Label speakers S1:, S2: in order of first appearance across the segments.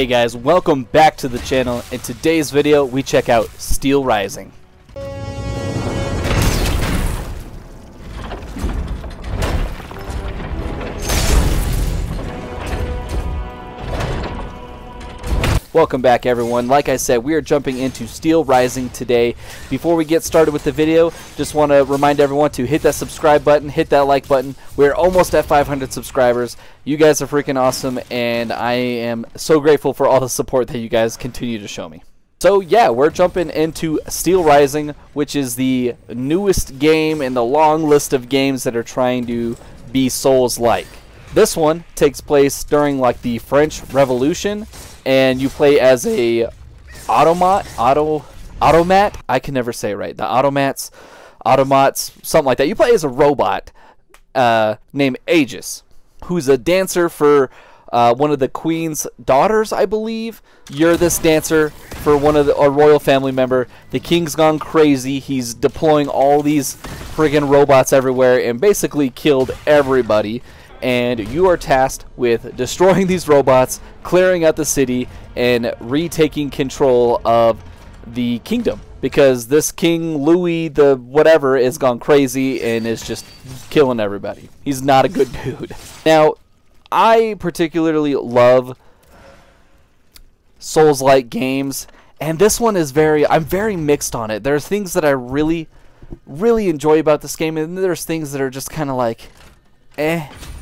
S1: Hey guys, welcome back to the channel. In today's video, we check out Steelrising. Welcome back everyone. Like I said, we are jumping into Steelrising today. Before we get started with the video, just want to remind everyone to hit that subscribe button, hit that like button. We're almost at 500 subscribers. You guys are freaking awesome, and I am so grateful for all the support that you guys continue to show me. So yeah, we're jumping into Steelrising, which is the newest game in the long list of games that are trying to be Souls-like. This one takes place during like the French Revolution, and you play as a automat. I can never say it right. The automats, something like that. You play as a robot named Aegis, who's a dancer for one of the queen's daughters, I believe. You're this dancer for a royal family member. The king's gone crazy. He's deploying all these friggin' robots everywhere and basically killed everybody. And you are tasked with destroying these robots, clearing out the city, and retaking control of the kingdom. Because this King Louis the whatever is gone crazy and is just killing everybody. He's not a good dude. Now, I particularly love Souls-like games, and this one is I'm very mixed on it. There's things that I really enjoy about this game, and there's things that are just kind of like,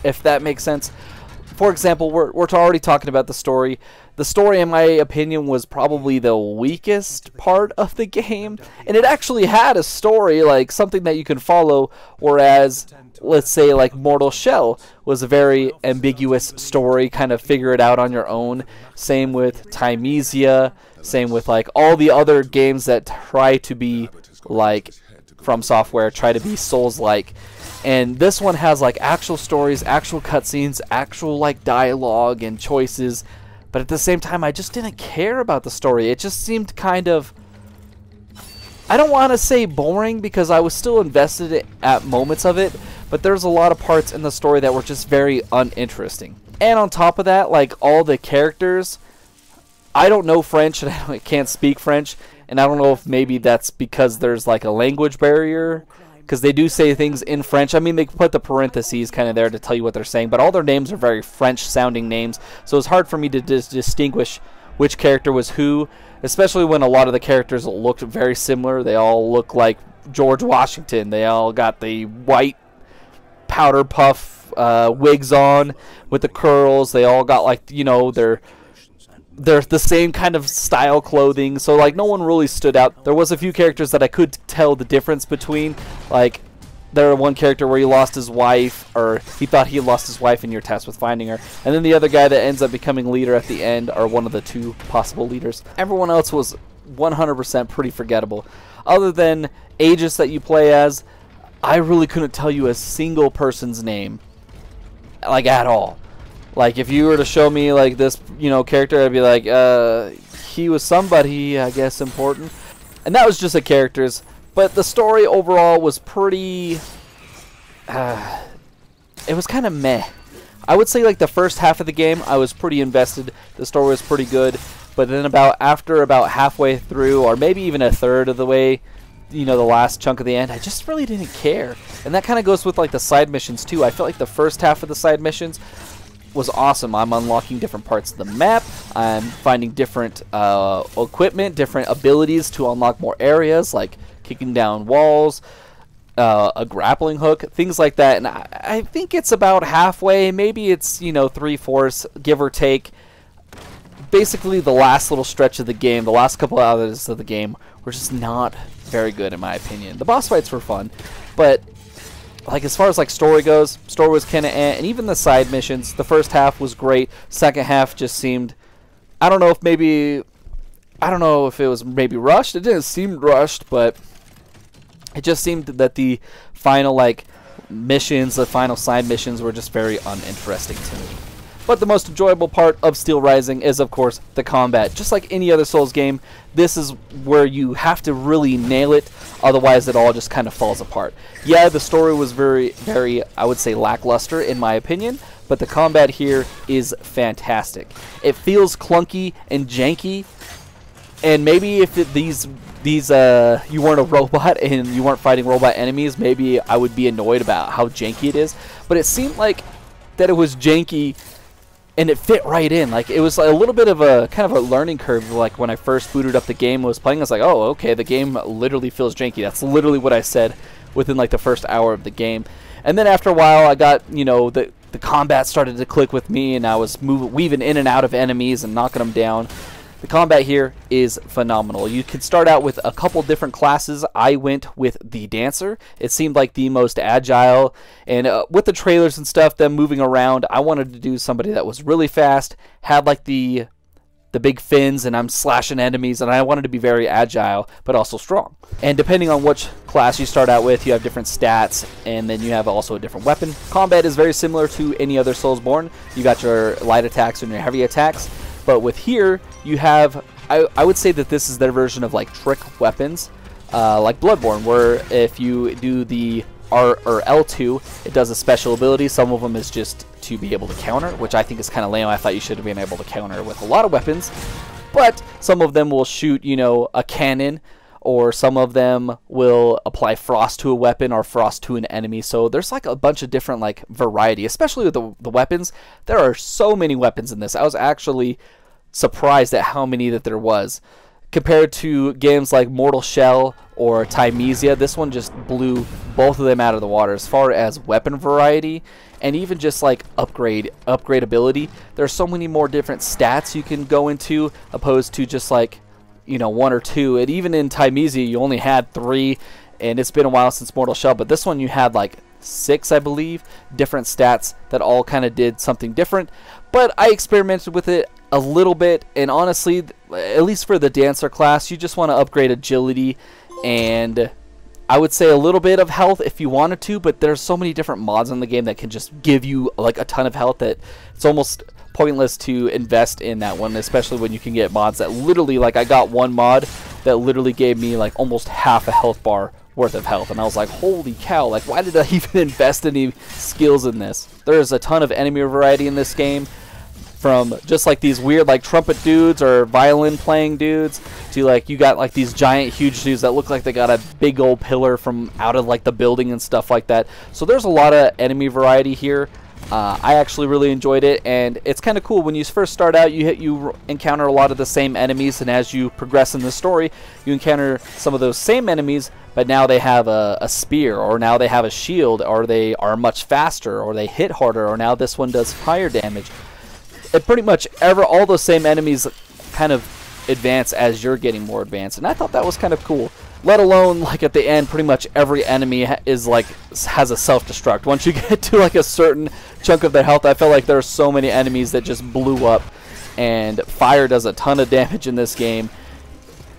S1: if that makes sense. For example, we're already talking about the story. The story, in my opinion, was probably the weakest part of the game, and it actually had a story, like something that you can follow, whereas, let's say, like Mortal Shell was a very ambiguous story, kind of figure it out on your own. Same with Timesia, same with like all the other games that try to be like From Software, try to be Souls-like. And this one has like actual stories, actual cutscenes, actual like dialogue and choices, but at the same time I just didn't care about the story. It just seemed kind of, I don't want to say boring, because I was still invested at moments of it, but there's a lot of parts in the story that were just very uninteresting. And on top of that, like all the characters, I don't know French and I can't speak French, and I don't know if maybe that's because there's like a language barrier, because they do say things in French. I mean, they put the parentheses kind of there to tell you what they're saying, but all their names are very French-sounding names, so it's hard for me to distinguish which character was who, especially when a lot of the characters looked very similar. They all look like George Washington. They all got the white powder puff wigs on with the curls. They all got, like, you know, they're the same kind of style clothing, so like no one really stood out. There was a few characters that I could tell the difference between, like there was one character where he lost his wife, or he thought he lost his wife and you're tasked with finding her, and then the other guy that ends up becoming leader at the end, or one of the two possible leaders. Everyone else was 100% pretty forgettable. Other than Aegis that you play as, I really couldn't tell you a single person's name, like at all. Like, if you were to show me, like, this, you know, character, I'd be like, he was somebody, I guess, important. And that was just the characters. But the story overall was pretty, it was kind of meh. I would say, like, the first half of the game, I was pretty invested. The story was pretty good. But then after about halfway through, or maybe even a third of the way, you know, the last chunk of the end, I just really didn't care. And that kind of goes with, like, the side missions, too. I felt like the first half of the side missions was awesome. I'm unlocking different parts of the map. I'm finding different equipment, different abilities to unlock more areas, like kicking down walls, a grappling hook, things like that. And I think it's about halfway. Maybe it's, you know, 3/4, give or take. Basically, the last little stretch of the game, the last couple hours of the game, were just not very good in my opinion. The boss fights were fun, but like as far as like story goes, story was kind of and even the side missions, the first half was great. Second half just seemed, I don't know if it was maybe rushed. It didn't seem rushed, but it just seemed that the final like missions, the final side missions were just very uninteresting to me. But the most enjoyable part of Steelrising is, of course, the combat. Just like any other Souls game, this is where you have to really nail it, otherwise it all just kind of falls apart. Yeah, the story was very, I would say, lackluster in my opinion, but the combat here is fantastic. It feels clunky and janky, and maybe if you weren't a robot and you weren't fighting robot enemies, maybe I would be annoyed about how janky it is, but it seemed like that it was janky and it fit right in. Like, it was a little bit of a kind of a learning curve. Like, when I first booted up the game and was playing, I was like, oh, okay, the game literally feels janky. That's literally what I said within like the first hour of the game. And then after a while, I got, you know, the combat started to click with me, and I was weaving in and out of enemies and knocking them down. The combat here is phenomenal. You can start out with a couple different classes. I went with the Dancer. It seemed like the most agile, and with the trailers and stuff, them moving around, I wanted to do somebody that was really fast, had like the big fins, and I'm slashing enemies, and I wanted to be very agile but also strong. And depending on which class you start out with, you have different stats, and then you have also a different weapon. Combat is very similar to any other Soulsborne. You got your light attacks and your heavy attacks. But with here, you have, I would say that this is their version of like trick weapons, like Bloodborne, where if you do the R or L2, it does a special ability. Some of them is just to be able to counter, which I think is kind of lame. I thought you should have been able to counter with a lot of weapons, but some of them will shoot, you know, a cannon, or some of them will apply frost to a weapon or frost to an enemy. So there's like a bunch of different like variety, especially with the weapons. There are so many weapons in this. I was actually surprised at how many that there was. Compared to games like Mortal Shell or Timesia, this one just blew both of them out of the water as far as weapon variety and even just like upgradability. There's so many more different stats you can go into opposed to just like, you know, one or two. And even in Timesia, you only had 3, and it's been a while since Mortal Shell, but this one you had like 6, I believe, different stats that all kind of did something different. But I experimented with it a little bit, and honestly, at least for the Dancer class, you just want to upgrade agility and I would say a little bit of health if you wanted to, but there's so many different mods in the game that can just give you like a ton of health that it's almost pointless to invest in that one, especially when you can get mods that literally, like I got one mod that literally gave me like almost half a health bar worth of health, and I was like, holy cow, like why did I even invest any skills in this? There's a ton of enemy variety in this game, from just like these weird like trumpet dudes or violin playing dudes to like you got like these giant huge dudes that look like they got a big old pillar from out of like the building and stuff like that. So there's a lot of enemy variety here. I actually really enjoyed it, and it's kind of cool. When you first start out, you encounter a lot of the same enemies, and as you progress in the story, you encounter some of those same enemies, but now they have a spear, or now they have a shield, or they are much faster, or they hit harder, or now this one does fire damage. It pretty much all those same enemies kind of advance as you're getting more advanced, and I thought that was kind of cool. Let alone, like at the end, pretty much every enemy is like has a self-destruct. Once you get to like a certain chunk of their health, I felt like there are so many enemies that just blew up, and fire does a ton of damage in this game,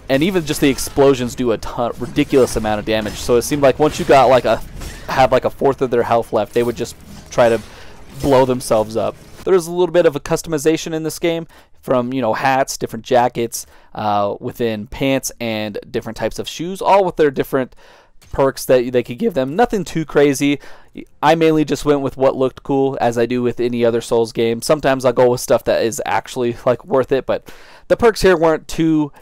S1: and even just the explosions do a ridiculous amount of damage. So it seemed like once you got like have like a fourth of their health left, they would just try to blow themselves up. There's a little bit of a customization in this game, from, you know, hats, different jackets, within pants, and different types of shoes, all with their different perks that they could give them. Nothing too crazy. I mainly just went with what looked cool, as I do with any other Souls game. Sometimes I'll go with stuff that is actually like worth it, but the perks here weren't too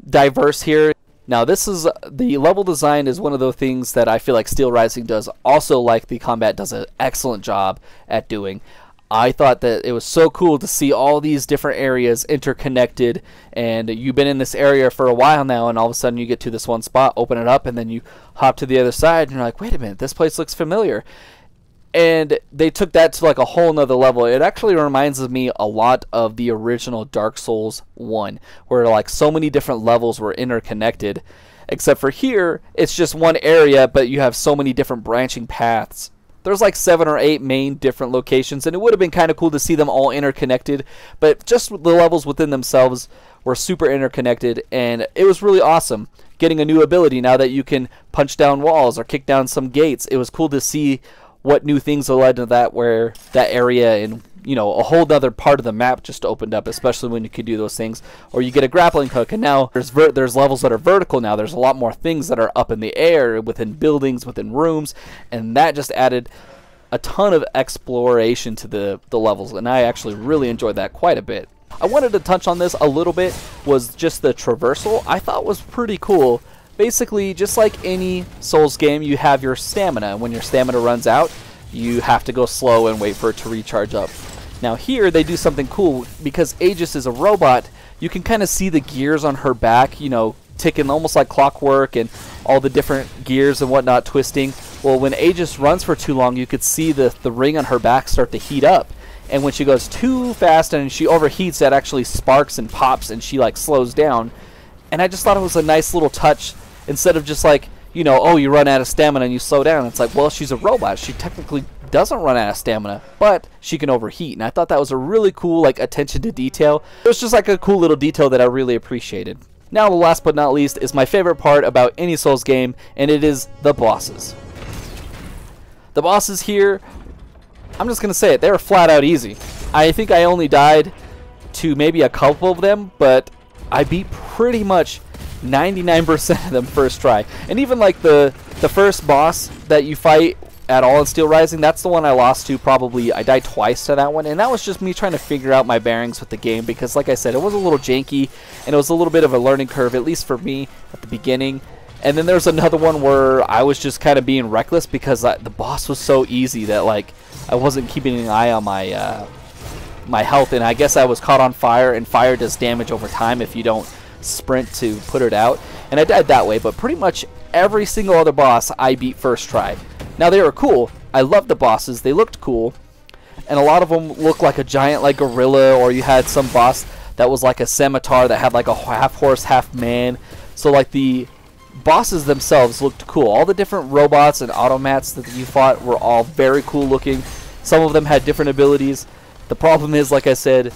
S1: diverse here. Now, this is the level design is one of the things that I feel like Steelrising does also, like the combat does an excellent job at doing. I thought that it was so cool to see all these different areas interconnected, and you've been in this area for a while now, and all of a sudden you get to this one spot, open it up, and then you hop to the other side, and you're like, wait a minute, this place looks familiar. And they took that to like a whole nother level. It actually reminds me a lot of the original Dark Souls 1, where like so many different levels were interconnected, except for here, it's just one area, but you have so many different branching paths. There's like 7 or 8 main different locations, and it would have been kind of cool to see them all interconnected, but just the levels within themselves were super interconnected, and it was really awesome getting a new ability now that you can punch down walls or kick down some gates. It was cool to see what new things led to that, where that area, and you know, a whole other part of the map just opened up, especially when you could do those things. Or you get a grappling hook, and now there's levels that are vertical now. There's a lot more things that are up in the air, within buildings, within rooms, and that just added a ton of exploration to the levels, and I actually really enjoyed that quite a bit. I wanted to touch on this a little bit, was just the traversal. I thought was pretty cool. Basically, just like any Souls game, you have your stamina. When your stamina runs out, you have to go slow and wait for it to recharge up. Now here, they do something cool. Because Aegis is a robot, you can kind of see the gears on her back, you know, ticking almost like clockwork, and all the different gears and whatnot twisting. Well, when Aegis runs for too long, you could see the ring on her back start to heat up. And when she goes too fast and she overheats, that actually sparks and pops, and she like slows down. And I just thought it was a nice little touch. Instead of just like, you know, oh, you run out of stamina and you slow down. It's like, well, she's a robot. She technically doesn't run out of stamina, but she can overheat. And I thought that was a really cool, like, attention to detail. It was just like a cool little detail that I really appreciated. Now, the last but not least is my favorite part about any Souls game, and it is the bosses. The bosses here, I'm just going to say it, they were flat out easy. I think I only died to maybe a couple of them, but I beat pretty much 99% of them first try. And even like the first boss that you fight at all in Steelrising, that's the one I lost to. Probably I died twice to that one, and that was just me trying to figure out my bearings with the game, because like I said, it was a little janky and it was a little bit of a learning curve, at least for me at the beginning. And then there's another one where I was just kind of being reckless because the boss was so easy that like I wasn't keeping an eye on my my health, and I guess I was caught on fire, and fire does damage over time if you don't sprint to put it out, and I died that way. But pretty much every single other boss I beat first try. Now they were cool. I loved the bosses. They looked cool, and a lot of them looked like a giant like gorilla, or you had some boss that was like a scimitar that had like a half horse half man. So like the bosses themselves looked cool. All the different robots and automats that you fought were all very cool looking. Some of them had different abilities. The problem is, like I said,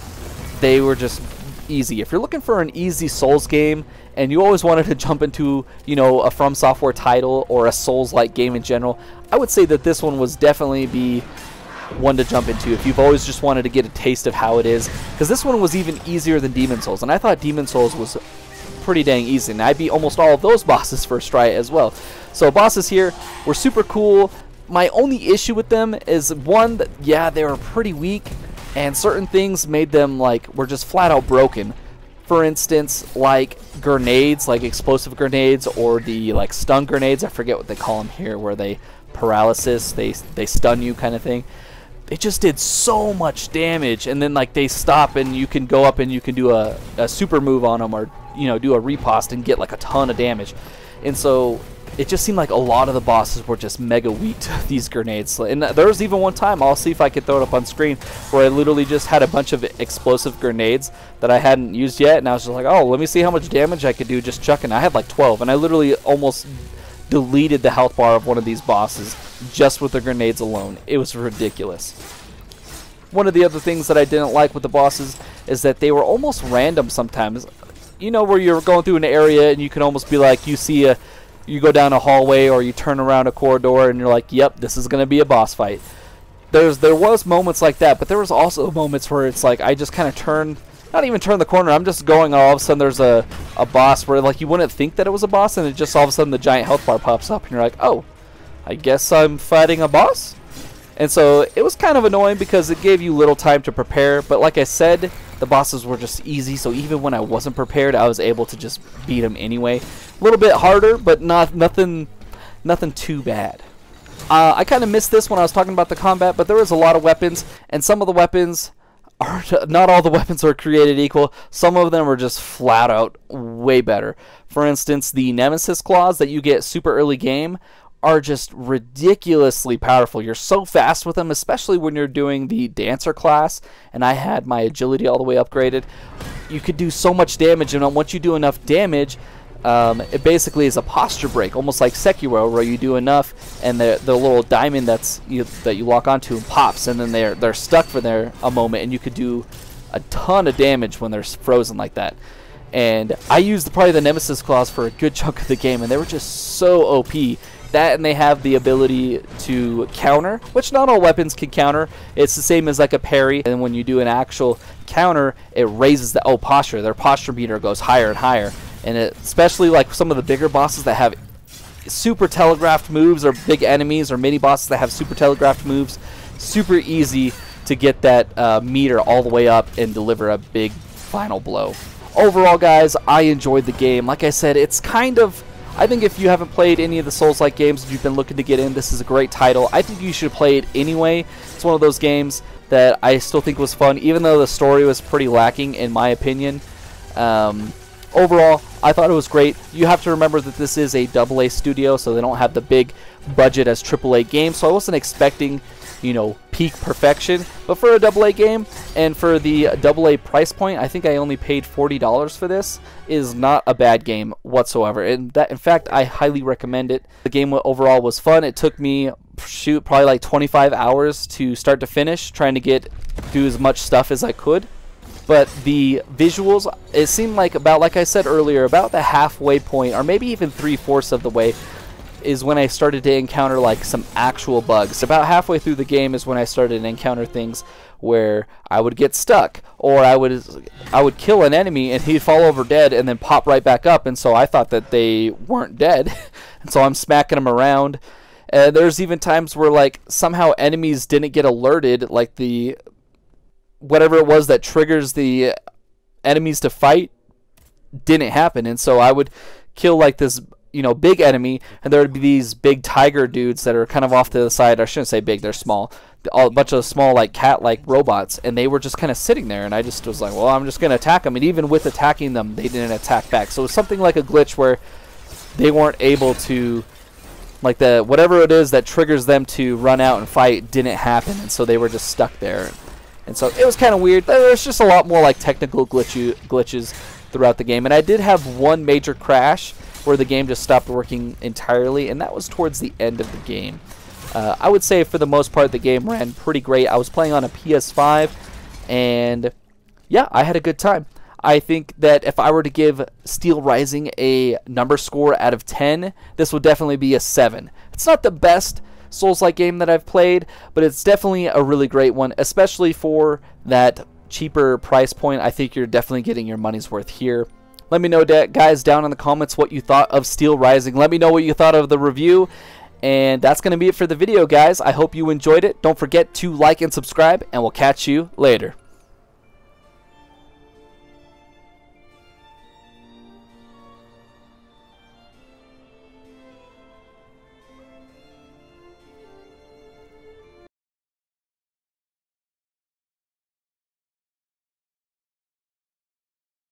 S1: they were just easy. If you're looking for an easy Souls game and you always wanted to jump into, you know, a From Software title or a Souls-like game in general, I would say that this one was definitely be one to jump into if you've always just wanted to get a taste of how it is, because this one was even easier than Demon Souls, and I thought Demon Souls was pretty dang easy, and I beat almost all of those bosses first try as well. So bosses here were super cool. My only issue with them is, one, that, yeah, they were pretty weak, and certain things made them like were just flat out broken. For instance, like grenades, like explosive grenades, or the like stun grenades. I forget what they call them here, where they paralysis, they stun you kind of thing. They just did so much damage, and then like they stop, and you can go up and you can do a super move on them, or you know, do a riposte and get like a ton of damage. And so it just seemed like a lot of the bosses were just mega weak to these grenades. And there was even one time, I'll see if I could throw it up on screen, where I literally just had a bunch of explosive grenades that I hadn't used yet, and I was just like, oh, let me see how much damage I could do just chucking. I had like 12, and I literally almost deleted the health bar of one of these bosses just with the grenades alone. It was ridiculous. One of the other things that I didn't like with the bosses is that they were almost random sometimes. You know, where you're going through an area and you can almost be like, you go down a hallway or you turn around a corridor and you're like, yep, this is going to be a boss fight. There was moments like that, but there was also moments where it's like I just kind of not even turn the corner, I'm just going, all of a sudden there's a boss where like you wouldn't think that it was a boss, and it just all of a sudden the giant health bar pops up and you're like, oh, I guess I'm fighting a boss? And so it was kind of annoying because it gave you little time to prepare, but like I said, the bosses were just easy, so even when I wasn't prepared, I was able to just beat them anyway. A little bit harder, but nothing too bad. I kind of missed this when I was talking about the combat, but there was a lot of weapons, and some of the weapons are not all the weapons are created equal. Some of them are just flat out way better. For instance, the Nemesis claws that you get super early game are just ridiculously powerful. You're so fast with them, especially when you're doing the dancer class, and I had my agility all the way upgraded. You could do so much damage, and once you do enough damage, it basically is a posture break, almost like Sekiro, where you do enough and the little diamond that you lock onto pops, and then they're stuck for a moment, and you could do a ton of damage when they're frozen like that. And I used probably the Nemesis claws for a good chunk of the game, and they were just so OP. That, and they have the ability to counter, which not all weapons can counter. It's the same as like a parry, and when you do an actual counter, it raises the posture. Their posture meter goes higher and higher, and especially like some of the bigger bosses that have super telegraphed moves, or big enemies or mini bosses that have super telegraphed moves, super easy to get that meter all the way up and deliver a big final blow. Overall, guys, I enjoyed the game. Like I said, it's kind of, I think if you haven't played any of the Souls-like games, if you've been looking to get in, this is a great title. I think you should play it anyway. It's one of those games that I still think was fun, even though the story was pretty lacking, in my opinion. Overall, I thought it was great. You have to remember that this is a AA studio, so they don't have the big budget as AAA games, so I wasn't expecting, you know, peak perfection. But for a AA game, and for the AA price point, I think I only paid $40 for this, is not a bad game whatsoever. And that, in fact, I highly recommend it. The game overall was fun. It took me, probably like 25 hours to start to finish, trying to do as much stuff as I could. But the visuals, it seemed like about, like I said earlier, about the halfway point, or maybe even 3/4 of the way, is when I started to encounter like some actual bugs. About halfway through the game is when I started to encounter things where I would get stuck, or I would kill an enemy and he'd fall over dead and then pop right back up, and so I thought that they weren't dead, and so I'm smacking them around. There's even times where like somehow enemies didn't get alerted, like the whatever it was that triggers the enemies to fight didn't happen, and so I would kill like this, you know, big enemy, and there would be these big tiger dudes that are kind of off to the side. I shouldn't say big, they're small. A bunch of small like cat-like robots, and they were just kind of sitting there, and I just was like, well, I'm just gonna attack them, and even with attacking them, they didn't attack back. So it was something like a glitch where they weren't able to, like, the whatever it is that triggers them to run out and fight didn't happen, and so they were just stuck there. And so it was kind of weird. There's just a lot more like technical glitches throughout the game, and I did have one major crash where the game just stopped working entirely, and that was towards the end of the game. I would say for the most part the game ran pretty great. I was playing on a PS5, and yeah, I had a good time. I think that if I were to give Steelrising a number score out of 10, this would definitely be a 7. It's not the best Souls-like game that I've played, but it's definitely a really great one, especially for that cheaper price point. I think you're definitely getting your money's worth here. Let me know, guys, down in the comments what you thought of Steelrising. Let me know what you thought of the review, and that's going to be it for the video, guys. I hope you enjoyed it. Don't forget to like and subscribe, and we'll catch you later.